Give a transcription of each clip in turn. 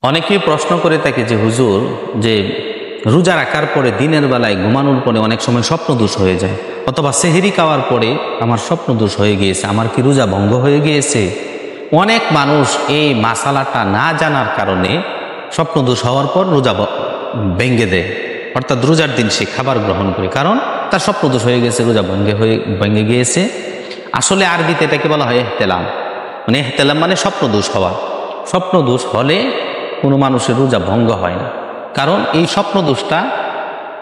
অনেকেই প্রশ্ন করে থাকে যে হুজুর, যে রোজা রাখার পরে দিনের বেলায় ঘুমানোর পরে অনেক সময় স্বপ্নদোষ হয়ে যায়, অথবা সেহরি খাওয়ার পরে আমার স্বপ্নদোষ হয়ে গিয়েছে, আমার কি রোজা ভঙ্গ হয়ে গিয়েছে? অনেক মানুষ এই মাসালাটা না জানার কারণে স্বপ্নদোষ হওয়ার পর রোজা ভেঙ্গে দেয়, অর্থাৎ রোজার দিন সে খাবার গ্রহণ করে, কারণ তার স্বপ্নদোষ হয়ে গেছে, রোজা ভেঙে গিয়েছে। আসলে আরবিতে এটাকে বলা হয় ইহতেলাম। মানে ইহতেলাম মানে স্বপ্নদোষ হওয়া। স্বপ্নদোষ হলে কোনো মানুষের রোজা ভঙ্গ হয় না, কারণ এই স্বপ্নদোষটা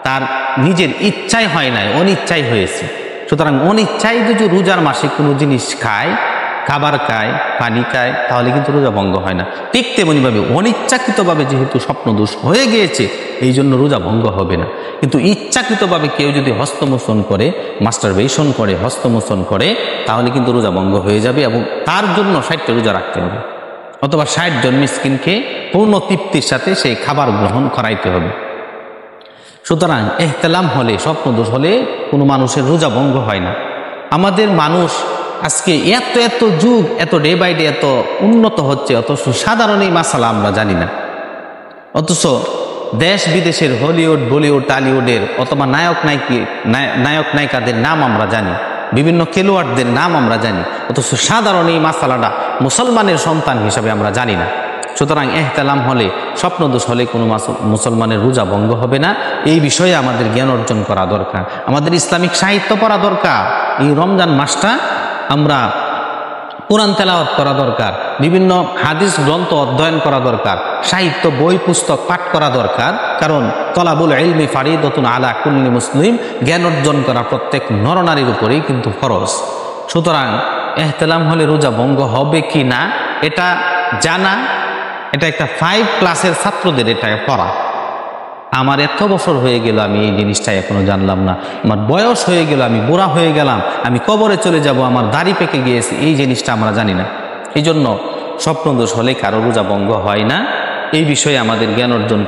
তার নিজের ইচ্ছায় হয় নাই, অনিচ্ছায় হয়েছে। সুতরাং অনিচ্ছায় যদি রোজার মাসে কোনো জিনিস খায়, খাবার খায়, পানি খায়, তাহলে কিন্তু রোজা ভঙ্গ হয় না। ঠিক তেমনিভাবে অনিচ্ছাকৃতভাবে যেহেতু স্বপ্নদোষ হয়ে গিয়েছে, এই জন্য রোজা ভঙ্গ হবে না। কিন্তু ইচ্ছাকৃতভাবে কেউ যদি হস্তমোচন করে, মাস্টারবেশন করে, হস্তমোচন করে, তাহলে কিন্তু রোজা ভঙ্গ হয়ে যাবে, এবং তার জন্য 60টা রোজা রাখতে হবে, অথবা 60 জন মিসকিনকে পূর্ণ তৃপ্তির সাথে সেই খাবার গ্রহণ করাইতে হবে। সুতরাং ইহতেলাম হলে, স্বপ্নদোষ হলে কোনো মানুষের রোজা ভঙ্গ হয় না। আমাদের মানুষ আজকে এত যুগ, এত ডে বাই ডে এত উন্নত হচ্ছে, অথচ সাধারণ এই মাসালা আমরা জানি না। অথচ দেশ বিদেশের হলিউড, বলিউড, টালিউডের অথবা নায়ক নায়িকাদের নাম আমরা জানি, বিভিন্ন খেলোয়াড়দের নাম আমরা জানি, অথচ সাধারণ এই মাসালাটা মুসলমানের সন্তান হিসাবে আমরা জানি না। সুতরাং ইহতেলাম হলে, স্বপ্নদোষ হলে কোনো মুসলমানের রোজা ভঙ্গ হবে না। এই বিষয়ে আমাদের জ্ঞান অর্জন করা দরকার, আমাদের ইসলামিক সাহিত্য পড়া দরকার। এই রমজান মাসটা আমরা কোরআন তেলাওয়াত করা দরকার, বিভিন্ন হাদিস গ্রন্থ অধ্যয়ন করা দরকার, সাহিত্য বই পুস্তক পাঠ করা দরকার। কারণ তলাবুল ইলমি ফারিদাতুন আলা কুল্লি মুসলিম, জ্ঞান অর্জন করা প্রত্যেক নরনারীর উপরেই কিন্তু ফরজ। সুতরাং ইহতেলাম হলে রোজা ভঙ্গ হবে কি না এটা জানা, এটা একটা 5 ক্লাসের ছাত্রদের এটা পড়া। আমার এত বছর হয়ে গেল, আমি এই জিনিসটা এখনো জানলাম না। আমার বয়স হয়ে গেল, আমি বুড়া হয়ে গেলাম, আমি কবরে চলে যাব, আমার দাড়ি পেকে গিয়েছে, এই জিনিসটা আমরা জানি না। এই জন্য স্বপ্নদোষ হলে কারো রোজা ভঙ্গ হয় না, এই বিষয়ে আমাদের জ্ঞান অর্জন